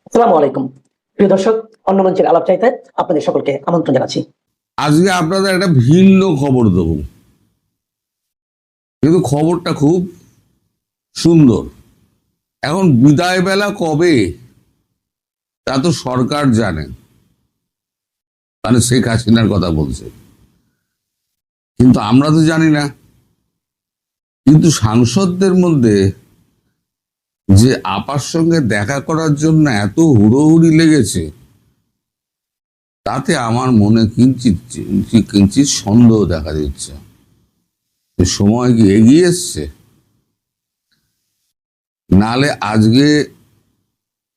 আসসালামু আলাইকুম। প্রিয় দর্শক, অন্য মঞ্চের আলাপ চাইতে আপনাদের সকলকে আমন্ত্রণ জানাচ্ছি। আজকে আপনাদের একটা ভিন্ন খবর দেব, কিন্তু খবরটা খুব সুন্দর। এখন বিদায় বেলা কবে তা তো সরকার জানে, মানে শেখ হাসিনার কথা বলছে, কিন্তু আমরা তো জানি না। কিন্তু সাংসদদের মধ্যে যে আপার সঙ্গে দেখা করার জন্য এত হুড়োহুড়ি লেগেছে, তাতে আমার মনে কিঞ্চিত কিঞ্চিত সন্দেহ দেখা দিচ্ছে। সময় কি এগিয়ে এসছে? নালে আজকে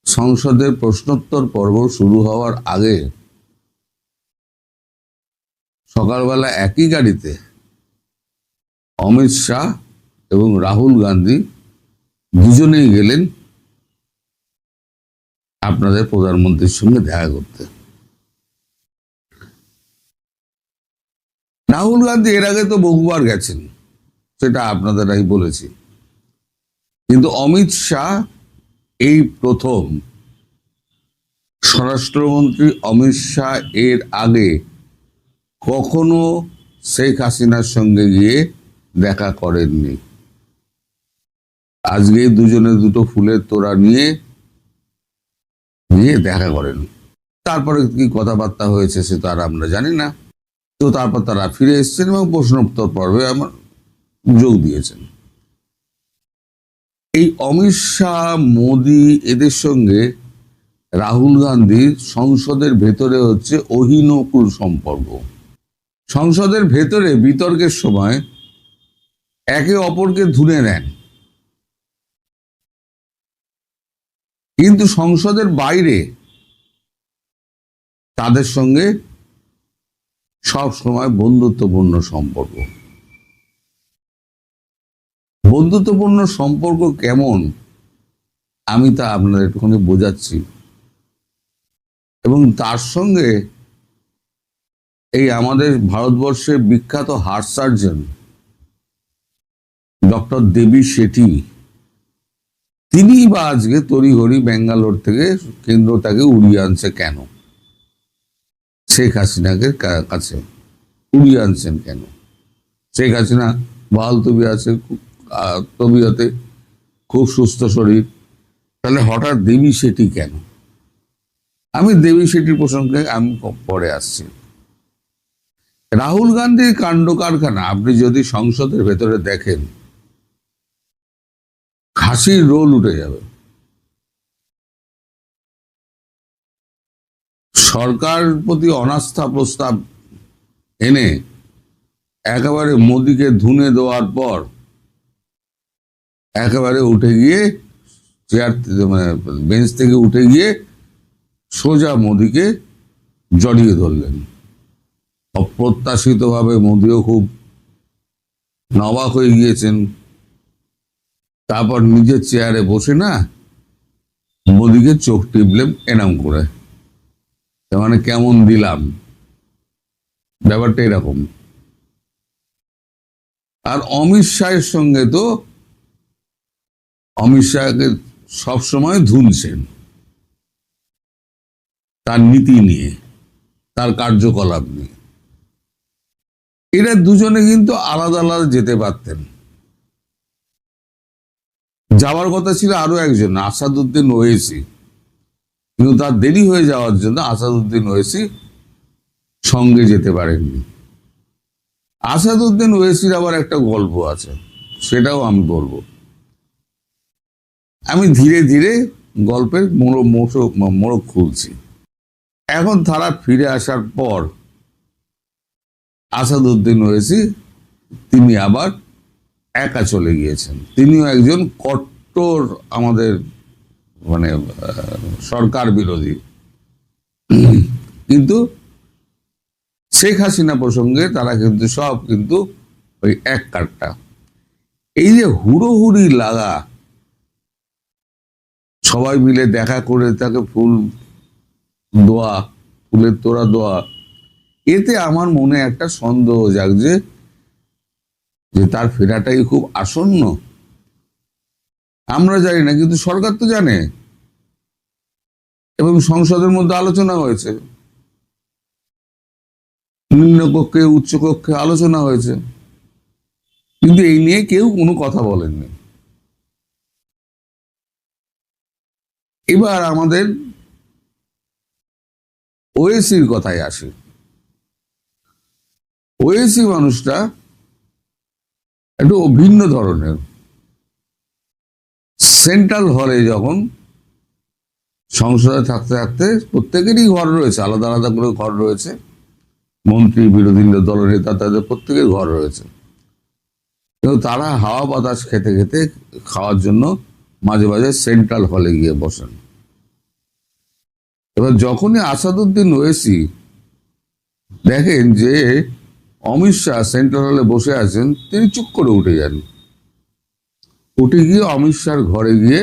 সংসদের প্রশ্নোত্তর পর্ব শুরু হওয়ার আগে সকালবেলা একই গাড়িতে অমিত শাহ এবং রাহুল গান্ধী দুজনেই গেলেন আপনাদের প্রধানমন্ত্রীর সঙ্গে দেখা করতে। রাহুল গান্ধী এর আগে তো বহুবার গেছেন, সেটা আপনাদের আমি বলেছি, কিন্তু অমিত শাহ এই প্রথম। স্বরাষ্ট্রমন্ত্রী অমিত শাহ এর আগে কখনো শেখ হাসিনার সঙ্গে গিয়ে দেখা করেননি। আজকে দুজনে দুটো ফুলের তোড়া নিয়ে গিয়ে দেখা করেন। তারপরে কি কথাবার্তা হয়েছে সে তো আর আমরা জানি না। তো তারপর তারা ফিরে এসেছেন এবং প্রশ্নোত্তর পর্বে আমার যোগ দিয়েছেন। এই অমিত শাহ, মোদি এদের সঙ্গে রাহুল গান্ধীর সংসদের ভেতরে হচ্ছে অহিনকুল সম্পর্ক। সংসদের ভেতরে বিতর্কের সময় একে অপরকে ধুনে নেন, কিন্তু সংসদের বাইরে তাদের সঙ্গে সব সময় বন্ধুত্বপূর্ণ সম্পর্ক। বন্ধুত্বপূর্ণ সম্পর্ক কেমন আমি তা আপনাদের একটুখানি বোঝাচ্ছি। এবং তার সঙ্গে এই আমাদের ভারতবর্ষের বিখ্যাত হার্ট সার্জন ডক্টর দেবী শেঠি, তিনি বা আজকে তড়িঘড়ি ব্যাঙ্গালোর থেকে কেন্দ্র তাকে উড়িয়ে আনছে কেন? শেখ হাসিনাকে কাছে উড়িয়ে আনছেন কেন? শেখ হাসিনা বহাল তবিয়তে, তবিয়তে খুব সুস্থ শরীর, তাহলে হঠাৎ দেবী শেঠি কেন? আমি দেবী শেঠির প্রসঙ্গে আমি পরে আসছি। রাহুল গান্ধীর কাণ্ড কারখানা আপনি যদি সংসদের ভেতরে দেখেন, হাসির রোল উঠে যাবে। সরকার প্রতি অনাস্থা প্রস্তাব এনে একেবারে মোদিকে ধুনে দেওয়ার পর একেবারে উঠে গিয়ে চেয়ার, মানে বেঞ্চ থেকে উঠে গিয়ে সোজা মোদিকে জড়িয়ে ধরলেন। অপ্রত্যাশিতভাবে মোদিও খুব অবাক হয়ে গিয়েছেন। তারপর নিজের চেয়ারে বসে না মোদিকে চোখ টিপলেন এনাম করে, মানে কেমন দিলাম, ব্যাপারটা এরকম। আর অমিত শাহের সঙ্গে তো অমিত শাহকে সবসময় ধুনছেন তার নীতি নিয়ে, তার কার্যকলাপ নিয়ে। এরা দুজনে কিন্তু আলাদা আলাদা যেতে পারতেন। যাওয়ার কথা ছিল আরো একজন, আসাদুদ্দিন ওয়েসি, কিন্তু তার দেরি হয়ে যাওয়ার জন্য আসাদুদ্দিন ওয়েসি সঙ্গে যেতে পারেননি। আসাদুদ্দিন ওয়েসির আবার একটা গল্প আছে, সেটাও আমি বলবো। আমি ধীরে ধীরে গল্পের মোড়ক খুলছি। এখন তারা ফিরে আসার পর আসাদুদ্দিন ওয়েসি তিনি আবার একা চলে গিয়েছেন। তিনিও একজন কট্টর আমাদের মানে সরকার বিরোধী। কিন্তু শেখ হাসিনা প্রসঙ্গে তারা কিন্তু সব কিন্তু ওই এক কাটটা। এই যে হুড়োহুড়ি লাগা, সবাই মিলে দেখা করে তাকে ফুল দোয়া, ফুলের তোড়া দোয়া, এতে আমার মনে একটা সন্দেহ জাগছে যে তার ফেরাটাই খুব আসন্ন। আমরা জানি না, কিন্তু সরকার তো জানে। এবং সংসদের মধ্যে আলোচনা হয়েছে, নিম্নকক্ষে উচ্চকক্ষে আলোচনা হয়েছে, কিন্তু এই নিয়ে কেউ কোনো কথা বলেননি। এবার আমাদের ওএসির কথায় আসি। ওএসি মানুষটা একটু ভিন্ন ধরনের। সেন্ট্রাল হলে যখন সংসদে থাকতে থাকতে প্রত্যেকেরই ঘর রয়েছে, আলাদা আলাদা করে ঘর রয়েছে, মন্ত্রী বিরোধী দলের নেতা তাদের প্রত্যেকের ঘর রয়েছে, কিন্তু তারা হাওয়া বাতাস খেতে খেতে খাওয়ার জন্য মাঝে মাঝে সেন্ট্রাল হলে গিয়ে বসেন। এবার যখনই আসাদুদ্দিন ওয়েসি দেখেন যে অমিত শাহ সেন্ট্রাল হলে বসে আছেন, তিনি চুপ করে উঠে যান। উঠে গিয়ে অমিত শাহর ঘরে গিয়ে,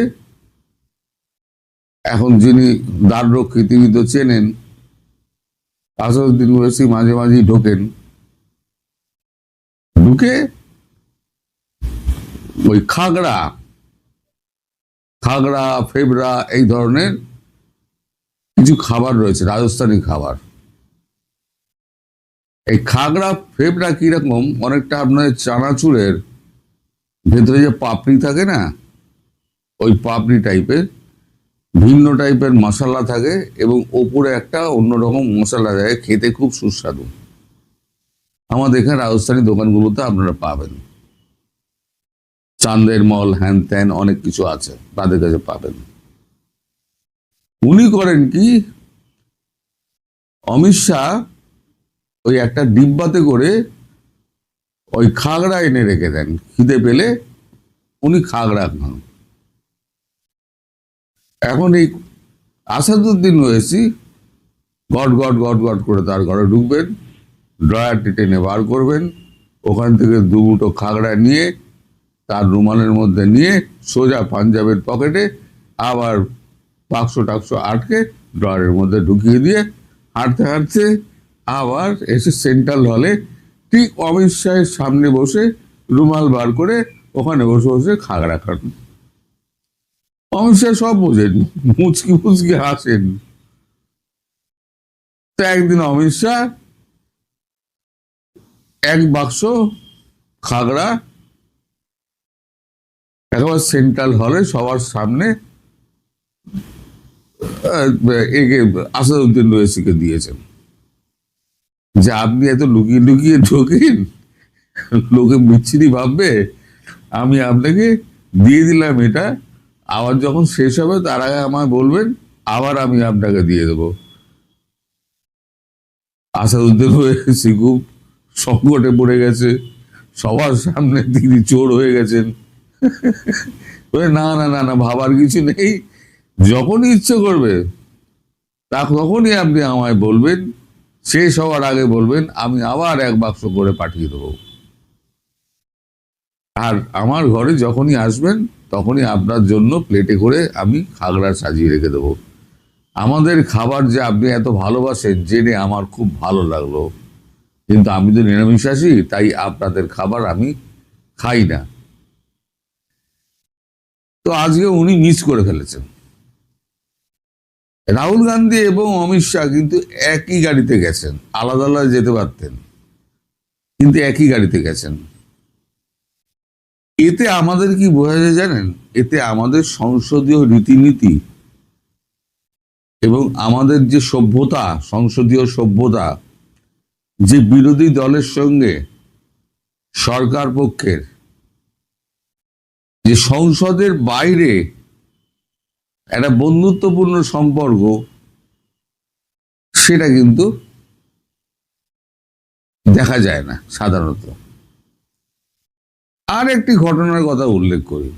এখন যিনি দ্বাররক্ষী তিনি তো চেনেন, আসাদুদ্দিন ওয়েসি মাঝে মাঝেই ঢোকেন, ঢুকে ওই খাগড়া ফেবরা এই ধরনের কিছু খাবার রয়েছে, রাজস্থানী খাবার। এই খাগড়া ফেবরা কিরকম, অনেকটা আপনার চানাচুরের ভেতরে যে পাপড়ি থাকে না, ওই পাপড়ি টাইপের, ভিন্ন টাইপের মশলা থাকে এবং ওপরে একটা অন্যরকম মশলা থাকে, খেতে খুব সুস্বাদু। আমাদের এখানে রাজস্থানী দোকানগুলোতে আপনারা পাবেন, চান্দের মল হ্যান ত্যান অনেক কিছু আছে, তাদের কাছে পাবেন। উনি করেন কি, অমিত শাহ ওই একটা ডিব্বাতে করে ওই খাগড়া এনে রেখে দেন, খিদে পেলে উনি খাগড়া খান। এখন এই আসাদুদ্দিন ওয়েসি গট গট গট গট করে তার ঘরে ঢুকবেন, ড্রয়ারটি টেনে বার করবেন, ওখান থেকে দু মুঠো খাগড়া নিয়ে তার রুমালের মধ্যে নিয়ে সোজা পাঞ্জাবের পকেটে, আবার বাক্স টাক্স আটকে ড্রয়ারের মধ্যে ঢুকিয়ে দিয়ে হাঁটতে হাঁটতে আবার এসে সেন্ট্রাল হলে ঠিক অমিত শাহের সামনে বসে রুমাল বার করে ওখানে বসে বসে খাগড়া খান। অমিত শাহ সব বোঝেন, মুচকি মুচকি হাসেন। তো একদিন অমিত শাহ এক বাক্স খাগড়া একেবারে সেন্ট্রাল হলে সবার সামনে একে আসাদুদ্দিন ওয়েসিকে দিয়েছেন, যে আপনি এত লুকিয়ে লুকিয়ে ঢোকেন, লোকে বিচ্ছিরি ভাববে, আমি আপনাকে দিয়ে দিলাম এটা, আবার যখন শেষ হবে তার আগে আমায় বলবেন, আবার আমি আপনাকে দিয়ে দেবো। আসাদুদ্দিন ওয়েসি খুব সংকটে পড়ে গেছে, সবার সামনে তিনি চোর হয়ে গেছেন। না না না না, ভাবার কিছু নেই, যখনই ইচ্ছে করবে তখনই আপনি আমায় বলবেন, শেষ হওয়ার আগে বলবেন, আমি আবার এক বাক্স করে পাঠিয়ে দেবো। আর আমার ঘরে যখনই আসবেন তখনই আপনার জন্য প্লেটে করে আমি খাগড়া সাজিয়ে রেখে দেবো। আমাদের খাবার যে আপনি এত ভালোবাসেন জেনে আমার খুব ভালো লাগলো, কিন্তু আমি তো নিরামিষাশী, তাই আপনাদের খাবার আমি খাই না। তো আজকে উনি মিস করে ফেলেছেন। রাহুল গান্ধী এবং অমিত শাহ কিন্তু একই গাড়িতে গেছেন, আলাদা আলাদা যেতে পারতেন, কিন্তু একই গাড়িতে গেছেন। এতে আমাদের কি বোঝা যায় জানেন? এতে আমাদের সংসদীয় রীতিনীতি এবং আমাদের যে সভ্যতা, সংসদীয় সভ্যতা, যে বিরোধী দলের সঙ্গে সরকার পক্ষের যে সংসদের বাইরে একটা বন্ধুত্বপূর্ণ সম্পর্ক, সেটা কিন্তু দেখা যায় না সাধারণত। আর একটি ঘটনার কথা উল্লেখ করি,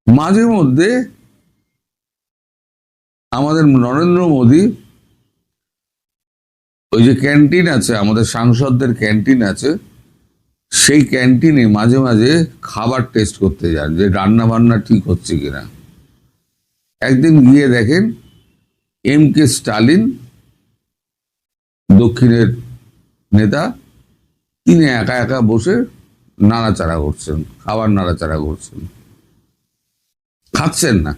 মাঝে মধ্যে আমাদের নরেন্দ্র মোদী ওই যে ক্যান্টিন আছে, আমাদের সাংসদদের ক্যান্টিন আছে, সেই ক্যান্টিনে মাঝে মাঝে খাবার টেস্ট করতে যান, যে রান্না বান্না ঠিক হচ্ছে কিনা। একদিন গিয়ে দেখেন এম.কে. স্টালিন, দক্ষিণের নেতা, তিনি একা একা বসে নাড়াচাড়া করছেন, খাবার নাড়াচাড়া করছেন, খাচ্ছেন না।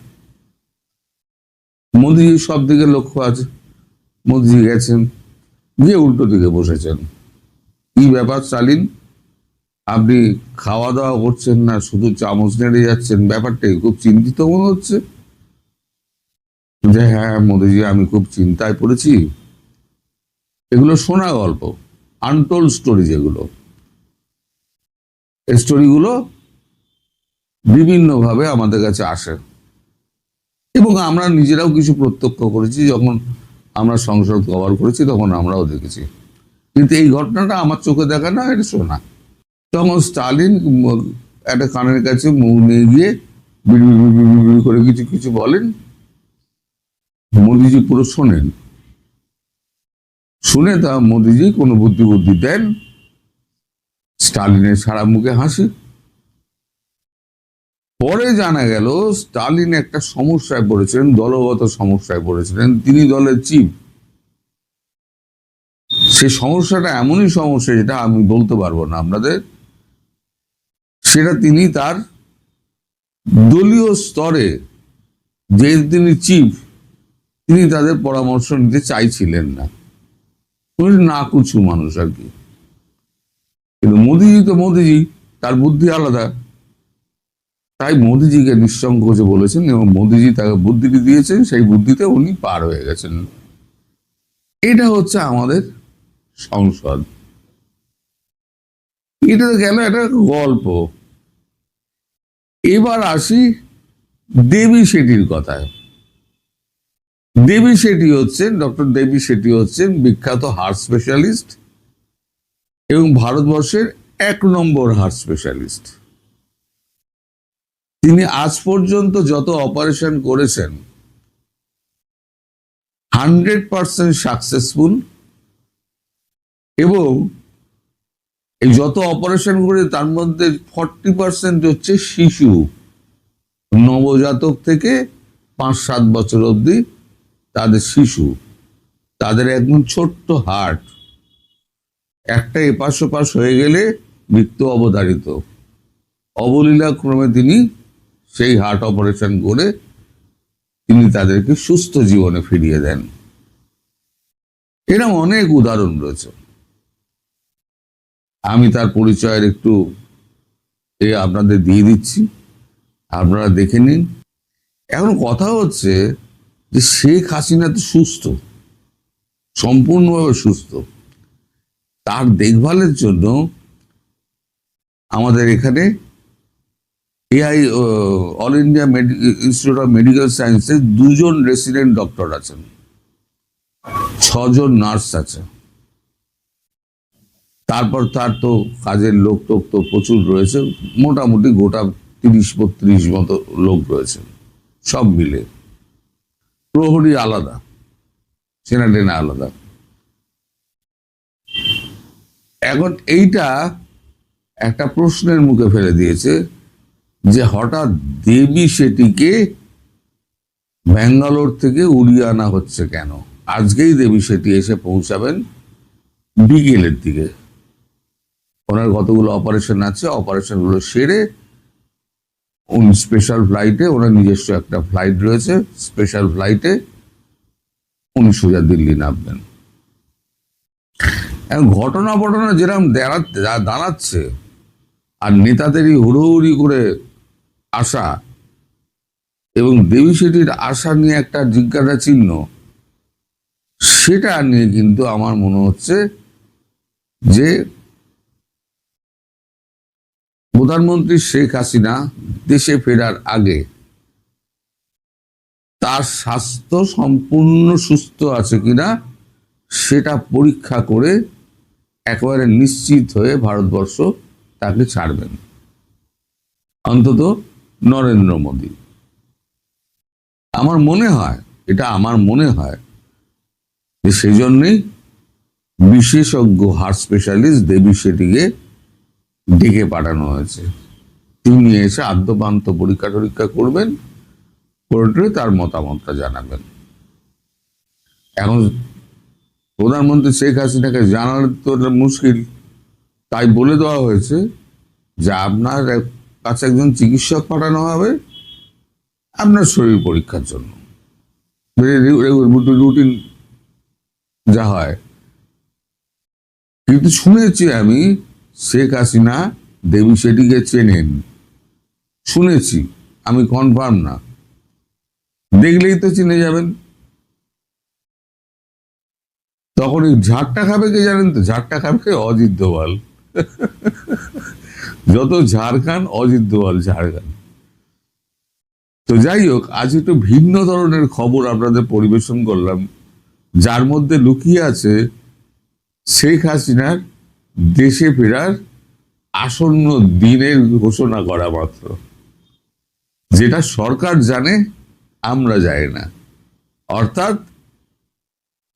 মোদিজির সব দিকে লক্ষ্য আছে। মোদিজি গেছেন, গিয়ে উল্টো দিকে বসেছেন। কি ব্যাপার স্টালিন, আপনি খাওয়া দাওয়া করছেন না, শুধু চামচ নেড়ে যাচ্ছেন, ব্যাপারটাই খুব চিন্তিত মনে হচ্ছে। যে হ্যাঁ মোদিজি, আমি খুব চিন্তায় পড়েছি। এগুলো শোনা গল্প, আনটোল্ড স্টোরি, যেগুলো এই স্টোরিগুলো বিভিন্নভাবে আমাদের কাছে আসে এবং আমরা নিজেরাও কিছু প্রত্যক্ষ করেছি। যখন আমরা সংসদ কভার করেছি তখন আমরাও দেখেছি, কিন্তু এই ঘটনাটা আমার চোখে দেখা না, এটা শোনা। তখন স্টালিন একটা কানের কাছে মুখ নিয়ে গিয়ে বিড়ি বিড়ি বিড়ি বিড়ি করে কিছু কিছু বলেন। মোদিজি পুরো শোনেন, শুনে তা মোদিজি কোনো বুদ্ধি বুদ্ধি দেন। স্টালিনের সারা মুখে হাসি। পরে জানা গেল স্টালিন একটা সমস্যায় পড়েছিলেন, দলগত সমস্যায় পড়েছিলেন। তিনি দলের চিফ। সে সমস্যাটা এমনই সমস্যা যেটা আমি বলতে পারবো না আপনাদের, সেটা তিনি তার দলীয় স্তরে, যে তিনি চিফ, তিনি তাদের পরামর্শ নিতে চাইছিলেন না। উনি না কুছু মানুষ আর কি। কিন্তু মোদিজি তো মোদিজি, তার বুদ্ধি আলাদা। তাই মোদিজিকে নিঃসংকোচে বলেছেন এবং মোদিজি তাকে বুদ্ধিটি দিয়েছেন, সেই বুদ্ধিতে উনি পার হয়ে গেছেন। এটা হচ্ছে আমাদের সংসদ। এটা গেল একটা গল্প। এবার আসি দেবী শেঠির কথায়। দেবী শেঠি হচ্ছেন, ডক্টর দেবী শেঠি হচ্ছেন বিখ্যাত হার্ট স্পেশালিস্ট এবং ভারতবর্ষের 1 নম্বর হার্ট স্পেশালিস্ট। তিনি আজ পর্যন্ত যত অপারেশন করেছেন 100% সাকসেসফুল, এবং এই যত অপারেশন করে তার মধ্যে 40% হচ্ছে শিশু, নবজাতক থেকে 5-7 বছর অবধি তাদের শিশু, তাদের একদম ছোট্ট হার্ট, একটা এপাশ ওপাশ হয়ে গেলে মৃত্যু অবধারিত। অবলীলা ক্রমে তিনি সেই হার্ট অপারেশন করে তিনি তাদেরকে সুস্থ জীবনে ফিরিয়ে দেন। এরকম অনেক উদাহরণ রয়েছে। আমি তার পরিচয়ের একটু আপনাদের দিয়ে দিচ্ছি, আপনারা দেখে নিন। এখন কথা হচ্ছে যে শেখ হাসিনা তো সুস্থ, সম্পূর্ণভাবে সুস্থ। তার দেখভালের জন্য আমাদের এখানে all India institute of medical সায়েন্সের 2 জন রেসিডেন্ট ডক্টর আছেন, 6 জন নার্স আছে। তারপর তার তো কাজের লোক টোক তো প্রচুর রয়েছে, মোটামুটি গোটা 30-32 মতো লোক রয়েছে, সব মিলে। প্রহরী আলাদা, সেনা টেনা আলাদা। এখন এইটা একটা প্রশ্নের মুখে ফেলে দিয়েছে যে হঠাৎ দেবী শেঠিকে ব্যাঙ্গালোর থেকে উড়িয়ে আনা হচ্ছে কেন। আজকেই দেবী শেঠি এসে পৌঁছাবেন বিকেলের দিকে। ওনার কতগুলো অপারেশন আছে, অপারেশন গুলো সেরে উনি স্পেশাল ফ্লাইটে, ওনার নিজস্ব একটা ফ্লাইট রয়েছে, স্পেশাল ফ্লাইটে উনি সোজা দিল্লি নামবেন। এখন ঘটনা যেরকম দাঁড়াচ্ছে, আর নেতাদেরই হুড়োহুড়ি করে আসা এবং দেবী শেঠির আশা নিয়ে একটা জিজ্ঞাসা চিহ্ন, সেটা নিয়ে কিন্তু আমার মনে হচ্ছে যে প্রধানমন্ত্রী শেখ হাসিনা দেশে ফেরার আগে তার স্বাস্থ্য সম্পূর্ণ সুস্থ আছে কিনা সেটা পরীক্ষা করে একেবারে নিশ্চিত হয়ে ভারতবর্ষ তাকে ছাড়বেন, অন্তত নরেন্দ্র মোদী। আমার মনে হয়, এটা আমার মনে হয় যে সেই জন্যই বিশেষজ্ঞ হার্ট স্পেশালিস্ট দেবী শেঠিকে ডেকে পাঠানো হয়েছে। তিনি এসে আদ্যপান্ত পরীক্ষা টরীক্ষা করবেন, করে তার মতামতটা জানাবেন। এখন প্রধানমন্ত্রী শেখ হাসিনাকে জানার তো মুশকিল, তাই বলে দেওয়া হয়েছে যে আপনার কাছে একজন চিকিৎসক পাঠানো হবে আপনার শরীর পরীক্ষার জন্য। রুটিন যা হয়। কিন্তু শুনেছি আমি শেখ হাসিনা দেবী শেঠিকে চেনেন, শুনেছি, আমি কনফার্ম না, দেখলেই তো চিনে যাবেন। তখন এই ঝাড়টা খাবে কে জানেন তো? ঝাড়টা খাবে অজিত দোভাল। যত ঝাড় খান অজিত দোভাল ঝাড় খান। তো যাই হোক, আজ একটু ভিন্ন ধরনের খবর আপনাদের পরিবেশন করলাম, যার মধ্যে লুকিয়ে আছে শেখ হাসিনার দেশে ফেরার আসন্ন দিনের ঘোষণা করা মাত্র, যেটা সরকার জানে, আমরা জানি না। অর্থাৎ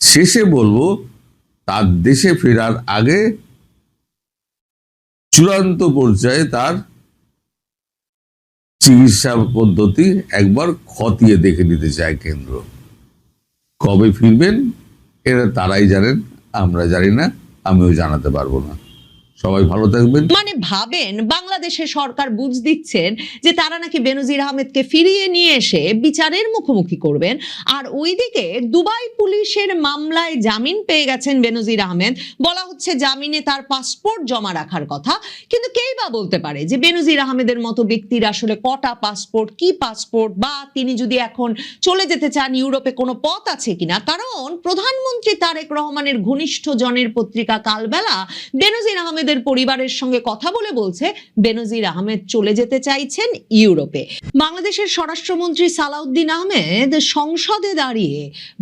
শেষে বলবো, তার দেশে ফেরার আগে চূড়ান্ত পর্যায়ে তার চিকিৎসা পদ্ধতি একবার খতিয়ে দেখে নিতে চায় কেন্দ্র। কবে ফিরবেন এরা তারাই জানেন, আমরা জানি না, আমিও জানাতে পারবো না। সবাই ভালো থাকবেন। মানে ভাবেন, বাংলাদেশের সরকার বুঝ দিচ্ছেন যে তারা নাকি বেনজির আহমেদকে ফিরিয়ে নিয়ে এসে বিচারের মুখোমুখি করবেন, আর ওইদিকে দুবাই পুলিশের মামলায় জামিন পেয়ে গেছেন বেনজির আহমেদ। বলা হচ্ছে জামিনে তার পাসপোর্ট জমা রাখার কথা, কিন্তু কেই বা বলতে পারে যে বেনজির আহমেদের মতো ব্যক্তির আসলে কটা পাসপোর্ট, কি পাসপোর্ট, বা তিনি যদি এখন চলে যেতে চান ইউরোপে কোনো পথ আছে কিনা। কারণ প্রধানমন্ত্রী তারেক রহমানের ঘনিষ্ঠ জনের পত্রিকা কালবেলা বেনজির আহমেদের পরিবারের সঙ্গে কথা বলে বলছে বেনজির আহমেদ চলে যেতে চাইছেন ইউরোপে। বাংলাদেশের স্বরাষ্ট্রমন্ত্রী সালাউদ্দিন আহমেদ সংসদে দাঁড়িয়ে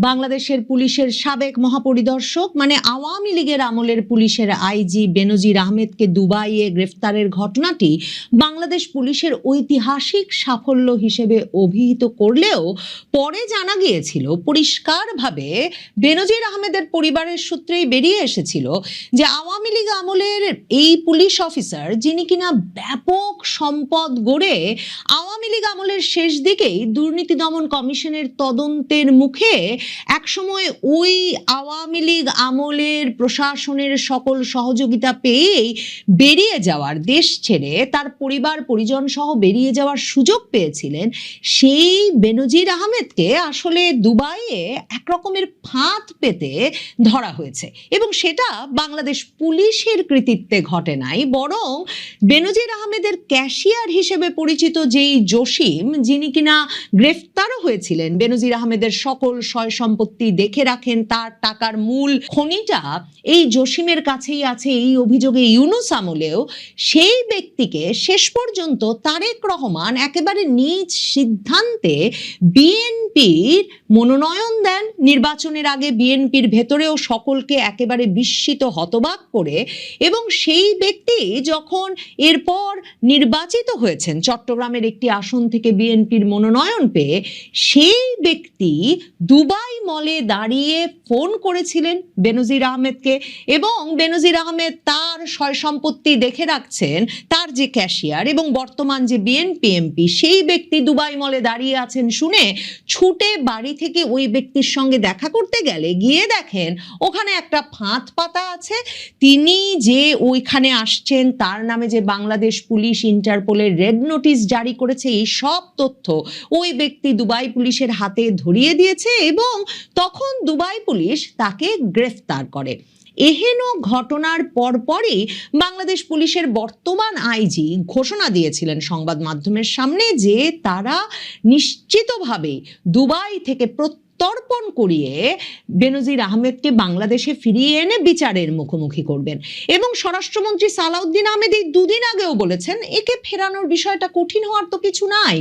বাংলাদেশের পুলিশের সাবেক মহাপরিদর্শক, মানে আওয়ামী লীগের আমলের পুলিশের আইজি বেনজির আহমেদকে দুবাইয়ে গ্রেফতারের ঘটনাটি বাংলাদেশ পুলিশের ঐতিহাসিক সাফল্য হিসেবে অভিহিত করলেও পরে জানা গিয়েছিল, পরিষ্কারভাবে বেনজির আহমেদের পরিবারের সূত্রেই বেরিয়ে এসেছিল যে আওয়ামী লীগ আমলের এই পুলিশ অফিসার, যিনি কিনা ব্যাপক সম্পদ গড়ে আওয়ামী লীগ আমলের শেষ দিকেই দুর্নীতি দমন কমিশনের তদন্তের মুখে একসময় ওই আওয়ামী লীগ আমলের প্রশাসনের সকল সহযোগিতা পেয়েই বেরিয়ে যাওয়ার, দেশ ছেড়ে তার পরিবার পরিজন সহ বেরিয়ে যাওয়ার সুযোগ পেয়েছিলেন, সেই বেনজির আহমেদকে আসলে দুবাইয়ে একরকমের ফাঁদ পেতে ধরা হয়েছে। এবং সেটা বাংলাদেশ পুলিশের কৃতিত্বে ঘটে নাই, বরং বেনজির আহমেদের ক্যাশিয়ার হিসেবে পরিচিত যেই জসিম, যিনি কিনা গ্রেফতারও হয়েছিলেন, বেনজির আহমেদের সকল সয় সম্পত্তি দেখে রাখেন, তার টাকার মূল খনিটা এই জসিমের কাছেই আছে, এই অভিযোগে ইউনুস আমলেও সেই ব্যক্তিকে শেষ পর্যন্ত তারেক রহমান একেবারে নিজ সিদ্ধান্তে বিএনপির মনোনয়ন দেন। নির্বাচনের আগে বিএনপির ভেতরেও সকলকে একেবারে বিস্মিত হতবাক করে, এবং সেই ব্যক্তি যখন এরপর নির্বাচিত হয়েছেন চট্টগ্রামের একটি আসন থেকে বিএনপির মনোনয়ন পেয়ে, সেই ব্যক্তি দুবাই মলে দাঁড়িয়ে ফোন করেছিলেন বেনজির আহমেদকে, এবং বেনজির আহমেদ তার সয় সম্পত্তি দেখে রাখছেন, তার যে ক্যাশিয়ার এবং বর্তমান যে বিএনপি এমপি, সেই ব্যক্তি দুবাই মলে দাঁড়িয়ে আছেন শুনে ছুটে বাড়ি থেকে ওই ব্যক্তির সঙ্গে দেখা করতে গেলে গিয়ে দেখেন ওখানে একটা ফাঁদ পাতা আছে। তিনি যে ওইখানে আসছেন, তার নামে যে বাংলাদেশ পুলিশ ইন্টারপোলের রেড নোটিশ জারি করেছে, এই সব তথ্য ওই ব্যক্তি দুবাই পুলিশের হাতে ধরিয়ে দিয়েছে, এবং তখন দুবাই পুলিশ তাকে গ্রেফতার করে। এহেন ঘটনার পরপরই বাংলাদেশ পুলিশের বর্তমান আইজি ঘোষণা দিয়েছিলেন সংবাদ মাধ্যমের সামনে যে তারা নিশ্চিতভাবে দুবাই থেকে তর্পণ করিয়ে বেনজির আহমেদকে বাংলাদেশে ফিরিয়ে এনে বিচারের মুখোমুখি করবেন। এবং স্বরাষ্ট্রমন্ত্রী সালাউদ্দিন আহমেদ এই দুদিন আগেও বলেছেন একে ফেরানোর বিষয়টা কঠিন হওয়ার তো কিছু নাই,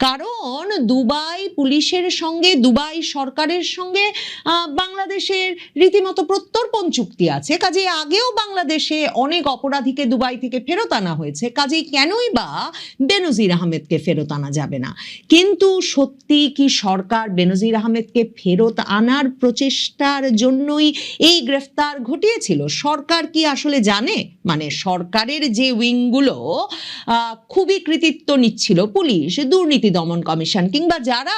কারণ দুবাই পুলিশের সঙ্গে, দুবাই সরকারের সঙ্গে বাংলাদেশের রীতিমতো প্রত্যর্পণ চুক্তি আছে, কাজেই আগেও বাংলাদেশে অনেক অপরাধীকে দুবাই থেকে ফেরত আনা হয়েছে, কাজেই কেনই বা বেনজির আহমেদকে ফেরত আনা যাবে না। কিন্তু সত্যি কি সরকার বেনজির আহমেদকে ফেরত আনার প্রচেষ্টার জন্যই এই গ্রেফতার ঘটিয়েছিল? সরকার কি আসলে জানে? মানে সরকারের যে উইংগুলো খুবই কৃতিত্ব নিচ্ছিল, পুলিশ, দুর্নীতি দমন কমিশন, কিংবা যারা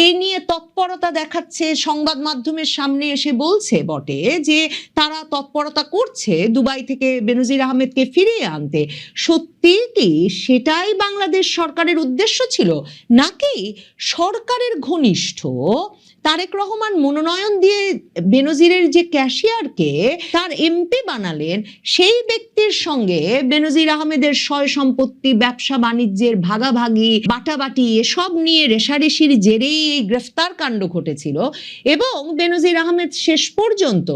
এই নিয়ে তৎপরতা দেখাচ্ছে, সংবাদ মাধ্যমের সামনে এসে বলছে বটে যে তারা তৎপরতা করছে দুবাই থেকে বেনজির আহমেদকে ফিরিয়ে আনতে, সত্যি কি সেটাই বাংলাদেশ সরকারের উদ্দেশ্য ছিল, নাকি সরকারের ঘনিষ্ঠ তারেক রহমান মনোনয়ন দিয়ে বেনজিরের যে ক্যাশিয়ারকে তার এমপি বানালেন, সেই ব্যক্তির সঙ্গে বেনজির আহমেদের সয় সম্পত্তি, ব্যবসা বাণিজ্যের ভাগাভাগি, বাটাবাটি এসব নিয়ে রেশারেশির জেরেই এই গ্রেফতার কাণ্ড ঘটেছিল। এবং বেনজির আহমেদ শেষ পর্যন্ত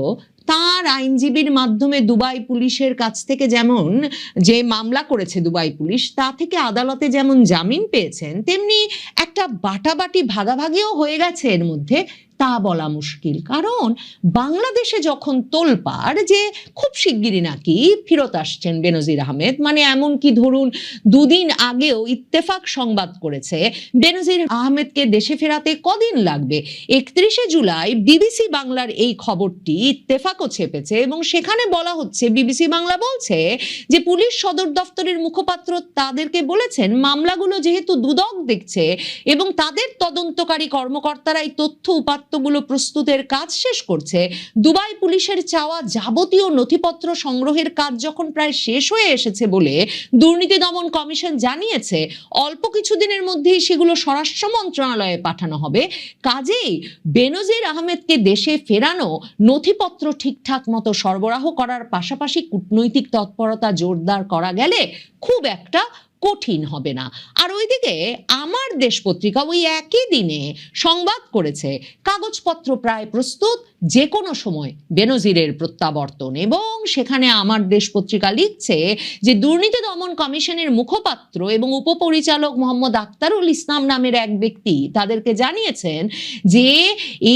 তার আইনজীবীর মাধ্যমে দুবাই পুলিশের কাছ থেকে যেমন যে মামলা করেছে দুবাই পুলিশ, তা থেকে আদালতে যেমন জামিন পেয়েছেন, তেমনি একটা বাটাবাটি ভাগাভাগিও হয়ে গেছে এর মধ্যে, তা বলা মুশকিল। কারণ বাংলাদেশে যখন তোলপাড় যে খুব শিগগিরই নাকি ফেরত আসছেন বেনজির আহমেদ, মানে এমনকি ধরুন দুদিন আগেও ইত্তেফাক সংবাদ করেছে বেনজির আহমেদকে দেশে ফেরাতে কদিন লাগবে। 31শে জুলাই বিবিসি বাংলার এই খবরটি ইত্তেফাকও ছেপেছে এবং সেখানে বলা হচ্ছে, বিবিসি বাংলা বলছে যে পুলিশ সদর দপ্তরের মুখপাত্র তাদেরকে বলেছেন মামলাগুলো যেহেতু দুদক দেখছে এবং তাদের তদন্তকারী কর্মকর্তারা এই তথ্য উপাত্তগুলো প্রস্তুতের কাজ শেষ করছে, দুবাই পুলিশের চাওয়া যাবতীয় নথিপত্র সংগ্রহের কাজ যখন প্রায় শেষ হয়ে এসেছে বলে দুর্নীতি দমন কমিশন জানিয়েছে, অল্প কিছুদিনের মধ্যেই সেগুলো স্বরাষ্ট্র মন্ত্রণালয়ে পাঠানো হবে। কাজেই বেনজির আহমেদকে দেশে ফেরানো, নথিপত্র ঠিকঠাক মতো সরবরাহ করার পাশাপাশি কূটনৈতিক তৎপরতা জোরদার করা গেলে খুব একটা কঠিন হবে না। আর ওইদিকে আমার দেশ পত্রিকা ওই একই দিনে সংবাদ করেছে কাগজপত্র প্রায় প্রস্তুত, যে কোনো সময় বেনজিরের প্রত্যাবর্তন। এবং সেখানে আমার দেশ পত্রিকা লিখছে যে দুর্নীতি দমন কমিশনের মুখপাত্র এবং উপপরিচালক মোহাম্মদ আক্তারুল ইসলাম নামের এক ব্যক্তি তাদেরকে জানিয়েছেন যে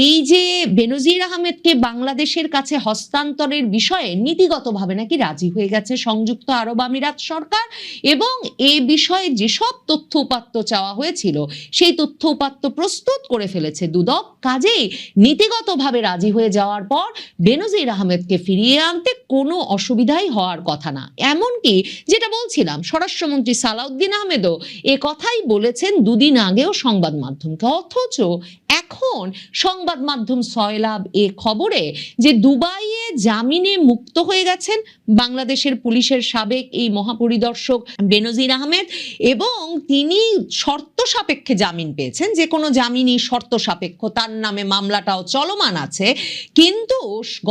এই যে বেনজির আহমেদকে বাংলাদেশের কাছে হস্তান্তরের বিষয়ে নীতিগতভাবে নাকি রাজি হয়ে গেছে সংযুক্ত আরব আমিরাত সরকার, এবং এই বিষয়ে যেসব তথ্য উপাত্ত চাওয়া হয়েছিল সেই তথ্য উপাত্ত প্রস্তুত করে ফেলেছে দুদক। কাজেই নীতিগতভাবে রাজি হয়ে যাওয়ার পর বেনজির আহমেদকে ফিরিয়ে আনতে কোনো অসুবিধাই হওয়ার কথা না। এমনকি যেটা বলছিলাম, স্বরাষ্ট্রমন্ত্রী সালাউদ্দিন আহমেদও এ কথাই বলেছেন দুদিন আগেও সংবাদ মাধ্যমকে। অথচ এখন সংবাদ মাধ্যম সয়লাব এ খবরে যে দুবাইয়ে জামিনে মুক্ত হয়ে গেছেন বাংলাদেশের পুলিশের সাবেক এই মহাপরিদর্শক বেনজির আহমেদ, এবং তিনি শর্ত সাপেক্ষে জামিন পেয়েছেন, যে কোনো জামিনই শর্ত সাপেক্ষ, তার নামে মামলাটাও চলমান আছে, কিন্তু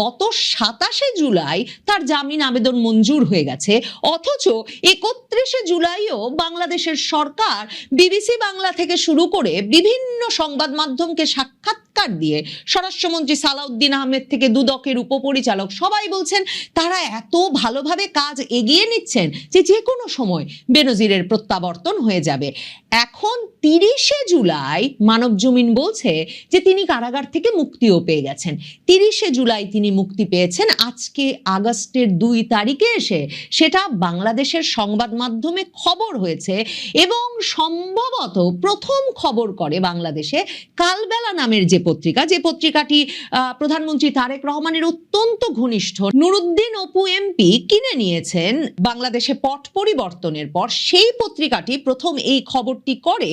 গত 27শে জুলাই তার জামিন আবেদন মঞ্জুর হয়ে গেছে। অথচ 31শে জুলাইও বাংলাদেশের সরকার বিবিসি বাংলা থেকে শুরু করে বিভিন্ন সংবাদ মাধ্যমকে সাক্ষাৎকার দিয়ে স্বরাষ্ট্রমন্ত্রী সালাউদ্দিন আহমেদ থেকে দুদকের উপপরিচালক সবাই বলছেন তারা এত ভালোভাবে কাজ এগিয়ে নিচ্ছেন যে কোনো সময় বেনজিরের প্রত্যাবর্তন হয়ে যাবে। এখন 30শে জুলাই মানবজমিন বলছে যে তিনি কারাগার থেকে মুক্তিও পেয়ে গেছেন। 30শে জুলাই তিনি মুক্তি পেয়েছেন। আজকে আগস্টের 2 তারিখে এসে সেটা বাংলাদেশের সংবাদ মাধ্যমে খবর হয়েছে এবং সম্ভবত প্রথম খবর করে বাংলাদেশে কালবেলা নামের যে পত্রিকা, যে পত্রিকাটি প্রধানমন্ত্রী তারেক রহমানের অত্যন্ত ঘনিষ্ঠ নুরুদ্দিন অপু এমপি কিনে নিয়েছেন বাংলাদেশে পট পরিবর্তনের পর। সেই পত্রিকাটি প্রথম এই খবরটি করে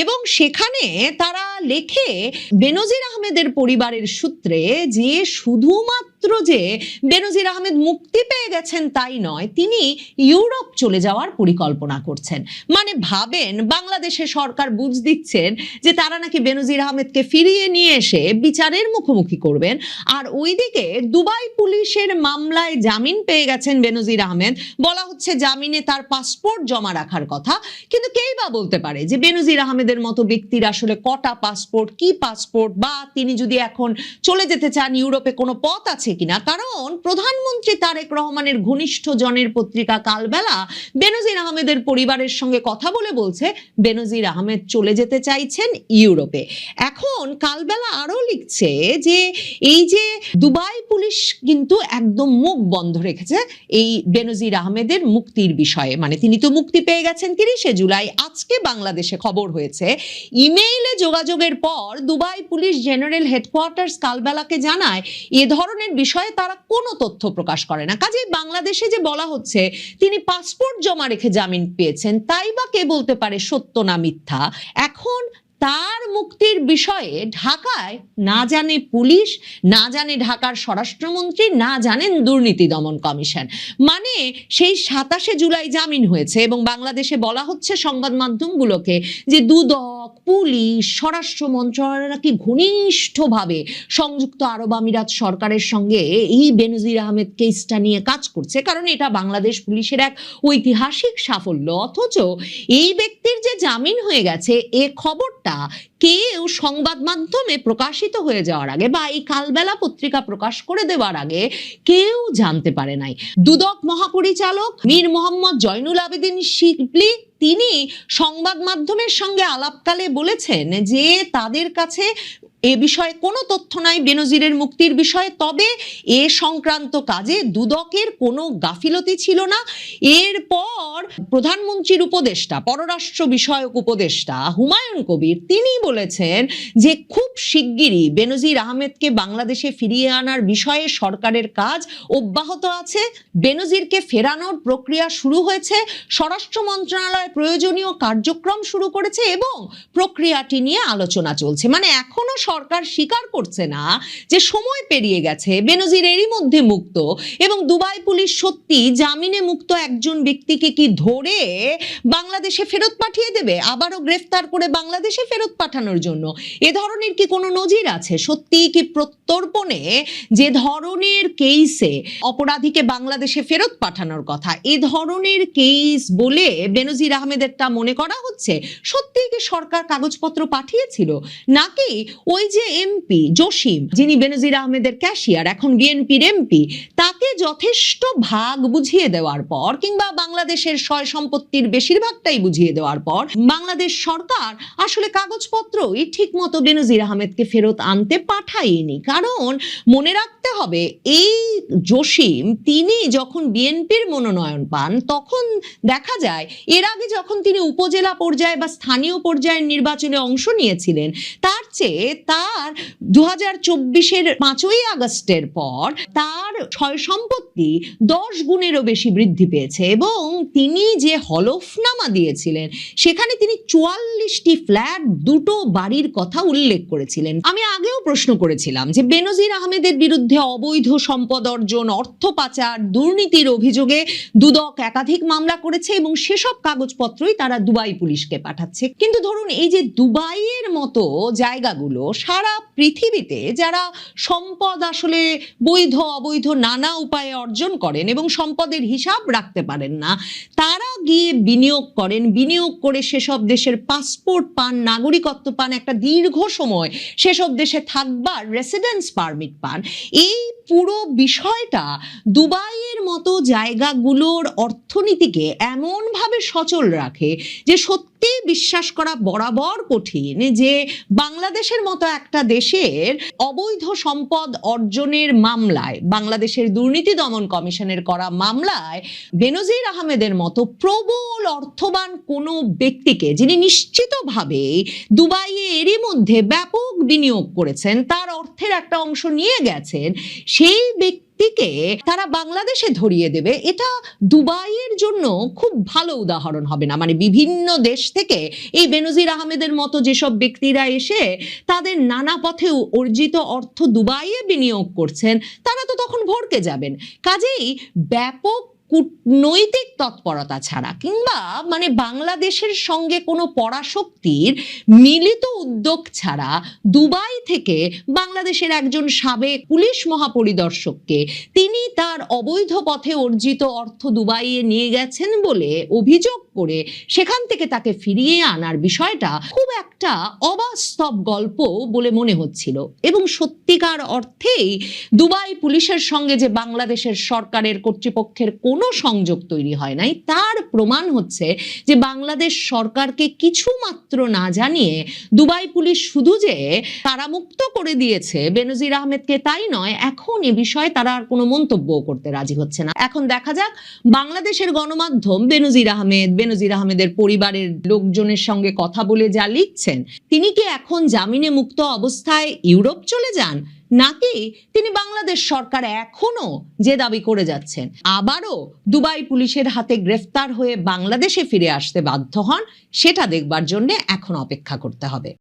এবং সেখানে তারা লেখে বেনজির আহমেদের পরিবারের সূত্রে যে শুধুমাত্র যে বেনজির আহমেদ মুক্তি পেয়ে গেছেন তাই নয়, তিনি ইউরোপ চলে যাওয়ার পরিকল্পনা করছেন। মানে ভাবেন, বাংলাদেশের সরকার বুঝ দিচ্ছেন যে তারা নাকি বেনজির আহমেদকে ফিরিয়ে নিয়ে এসে বিচারের মুখোমুখি করবেন, আর ওইদিকে দুবাই পুলিশের মামলায় জামিন পেয়ে গেছেন বেনজির আহমেদ। বলা হচ্ছে জামিনে তার পাসপোর্ট জমা রাখার কথা, কিন্তু কেই বা বলতে পারে যে বেনজির আহমেদের মতো ব্যক্তির আসলে কটা পাসপোর্ট, কি পাসপোর্ট, বা তিনি যদি এখন চলে যেতে চান ইউরোপে কোনো পথ আছে কিনা। কারণ প্রধানমন্ত্রী তারেক রহমানের ঘনিষ্ঠ জনের পত্রিকা কালবেলা বেনজির আহমেদের পরিবারের সঙ্গে কথা বলে বলছে বেনজির আহমেদ চলে যেতে চাইছেন ইউরোপে। এখন কালবেলা আরো লিখছে যে এই যে দুবাই পুলিশ কিন্তু একদম মুখ বন্ধ রেখেছে এই বেনজির আহমেদের মুক্তির বিষয়ে। মানে তিনি তো মুক্তি পেয়ে গেছেন 30শে জুলাই, আজকে বাংলাদেশে খবর হয়েছে ইমেইলে যোগাযোগের পর দুবাই পুলিশ জেনারেল হেডকোয়ার্টার্স কালবেলাকে জানায় এ ধরনের বিষয়ে তারা কোনো তথ্য প্রকাশ করে না। কাজেই বাংলাদেশে যে বলা হচ্ছে তিনি পাসপোর্ট জমা রেখে জামিন পেয়েছেন, তাই বা কে বলতে পারে সত্য না মিথ্যা। এখন তার মুক্তির বিষয়ে ঢাকায় না জানে পুলিশ, না জানে ঢাকার স্বরাষ্ট্রমন্ত্রী, না জানেন দুর্নীতি দমন কমিশন। মানে সেই 27শে জুলাই জামিন হয়েছে এবং বাংলাদেশে বলা হচ্ছে সংবাদ মাধ্যমগুলোকে যে দুদক, পুলিশ, স্বরাষ্ট্র মন্ত্রণালয় নাকি ঘনিষ্ঠভাবে সংযুক্ত আরব আমিরাত সরকারের সঙ্গে এই বেনজির আহমেদ কেসটা নিয়ে কাজ করছে, কারণ এটা বাংলাদেশ পুলিশের এক ঐতিহাসিক সাফল্য। অথচ এই ব্যক্তির যে জামিন হয়ে গেছে এ খবরটা কেউ সংবাদ মাধ্যমে প্রকাশিত হয়ে যাওয়ার আগে বা এই কালবেলা পত্রিকা প্রকাশ করে দেওয়ার আগে কেউ জানতে পারে নাই। দুদক মহাপরিচালক মীর মোহাম্মদ জয়নুল আবেদিন শিবলি তিনি সংবাদ মাধ্যমের সঙ্গে আলাপকালে বলেছেন যে তাদের কাছে এ বিষয়ে কোনো তথ্য নাই বেনজিরের মুক্তির বিষয়ে, তবে এ সংক্রান্ত কাজে দুদকের কোনো গাফিলতি ছিল না। এরপর প্রধানমন্ত্রীর উপদেষ্টা, পররাষ্ট্র বিষয়ক উপদেষ্টা হুমায়ুন কবির তিনি বলেছেন যে খুব শিগগিরই বেনজির আহমেদকে বাংলাদেশে ফিরিয়ে আনার বিষয়ে সরকারের কাজ অব্যাহত আছে, বেনজিরকে ফেরানোর প্রক্রিয়া শুরু হয়েছে, স্বরাষ্ট্র মন্ত্রণালয় প্রয়োজনীয় কার্যক্রম শুরু করেছে এবং প্রক্রিয়াটি নিয়ে আলোচনা চলছে। মানে এখনো সরকার স্বীকার করছে না যে সময় পেরিয়ে গেছে, বেনজির এরই মধ্যে মুক্ত এবং দুবাই পুলিশ সত্যি জামিনে মুক্ত একজন ব্যক্তিকে কি ধরে বাংলাদেশে ফেরত পাঠিয়ে দেবে, আবারও গ্রেফতার করে বাংলাদেশে ফেরত পাঠানোর জন্য? এ ধরনের কি কোনো নজির আছে? সত্যি কি প্রত্যর্পণে যে ধরনের কেসে অপরাধীকে বাংলাদেশে ফেরত পাঠানোর কথা, এ ধরনের কেস বলে বেনজির আহমেদেরটা মনে করা হচ্ছে? সত্যি কি সরকার কাগজপত্র পাঠিয়েছিল, নাকি ওই যে এমপি জসিম যিনি বেনজির আহমেদের ক্যাশিয়ার, এখন বিএনপির এমপি, তাকে যথেষ্ট ভাগ বুঝিয়ে দেওয়ার পর কিংবা বাংলাদেশের সয় সম্পত্তির বেশিরভাগটাই বুঝিয়ে দেওয়ার পর বাংলাদেশ সরকার আসলে কাগজপত্রই ঠিক মতো বেনজির আহমেদকে ফেরত আনতে পাঠায়নি? কারণ মনে রাখতে হবে এই জসিম তিনি যখন বিএনপির মনোনয়ন পান তখন দেখা যায় এর আগে যখন তিনি উপজেলা পর্যায়ে বা স্থানীয় পর্যায়ের নির্বাচনে অংশ নিয়েছিলেন তার চেয়ে তার 2024-এর 5ই আগস্টের পর তার সয় সম্পত্তি 10 গুণেরও বেশি বৃদ্ধি পেয়েছে এবং তিনি যে হলফনামা দিয়েছিলেন সেখানে তিনি 44টি ফ্ল্যাট, 2টো বাড়ির কথা উল্লেখ করেছিলেন। আমি আগেও প্রশ্ন করেছিলাম যে বেনজির আহমেদের বিরুদ্ধে অবৈধ সম্পদ অর্জন, অর্থ পাচার, দুর্নীতির অভিযোগে দুদক একাধিক মামলা করেছে এবং সেসব কাগজপত্রই তারা দুবাই পুলিশকে পাঠাচ্ছে। কিন্তু ধরুন এই যে দুবাইয়ের মতো জায়গাগুলো সারা পৃথিবীতে যারা সম্পদ আসলে বৈধ অবৈধ নানা উপায়ে অর্জন করেন এবং সম্পদের হিসাব রাখতে পারেন না, তারা গিয়ে বিনিয়োগ করেন, বিনিয়োগ করে সেসব দেশের পাসপোর্ট পান, নাগরিকত্ব পান, একটা দীর্ঘ সময় সেসব দেশে থাকবার রেসিডেন্স পারমিট পান। এই পুরো বিষয়টা দুবাইয়ের মতো জায়গাগুলোর অর্থনীতিকে এমনভাবে সচল রাখে যে সত্যি বিশ্বাস করা বরাবর কঠিন যে বাংলাদেশের মতো একটা দেশের অবৈধ সম্পদ অর্জনের মামলায়, বাংলাদেশের দুর্নীতি দমন কমিশনের করা মামলায় বেনজির আহমেদের মতো প্রবল অর্থবান কোনো ব্যক্তিকে, যিনি নিশ্চিতভাবে দুবাইয়ে এরই মধ্যে ব্যাপক বিনিয়োগ করেছেন, তার অর্থের একটা অংশ নিয়ে গেছেন, সেই ব্যক্তিকে তারা বাংলাদেশে ধরিয়ে দেবে, এটা দুবাইয়ের জন্য খুব ভালো উদাহরণ হবে না? মানে বিভিন্ন দেশ থেকে এই বেনজির আহমেদের মতো যেসব ব্যক্তিরা এসে তাদের নানা পথে অর্জিত অর্থ দুবাইয়ে বিনিয়োগ করছেন তারা তো তখন ভরকে যাবেন। কাজেই ব্যাপক কূটনৈতিক তৎপরতা ছাড়া কিংবা মানে বাংলাদেশের সঙ্গে কোনো পরাশক্তির মিলিত উদ্যোগ ছাড়া দুবাই থেকে বাংলাদেশের একজন সাবেক পুলিশ মহাপরিদর্শককে তিনি তার অবৈধ পথে অর্জিত অর্থ দুবাইয়ে নিয়ে গেছেন বলে অভিযোগ করে সেখান থেকে তাকে ফিরিয়ে আনার বিষয়টা খুব একটা অবাস্তব গল্প বলে মনে হচ্ছিল এবং সত্যিকার অর্থেই দুবাই পুলিশের সঙ্গে যে বাংলাদেশের সরকারের কর্তৃপক্ষের কোনো সংযোগ তৈরি হয় নাই তার প্রমাণ হচ্ছে যে বাংলাদেশ সরকারকে কিছু মাত্র না জানিয়ে দুবাই পুলিশ শুধু যে কারামুক্ত করে দিয়েছে বেনজির আহমেদকে তাই নয়, এখন এ বিষয়ে তারা আর কোনো মন্তব্য করতে রাজি হচ্ছে না। এখন দেখা যাক বাংলাদেশের গণমাধ্যম বেনজির আহমেদের পরিবারের লোকজনের সঙ্গে কথা বলে যা লিখছেন, তিনি কি এখন জামিনে মুক্ত অবস্থায় ইউরোপ চলে যান নাকি তিনি বাংলাদেশ সরকার এখনো যে দাবি করে যাচ্ছেন আবারও দুবাই পুলিশের হাতে গ্রেফতার হয়ে বাংলাদেশে ফিরে আসতে বাধ্য হন, সেটা দেখবার জন্য এখন অপেক্ষা করতে হবে।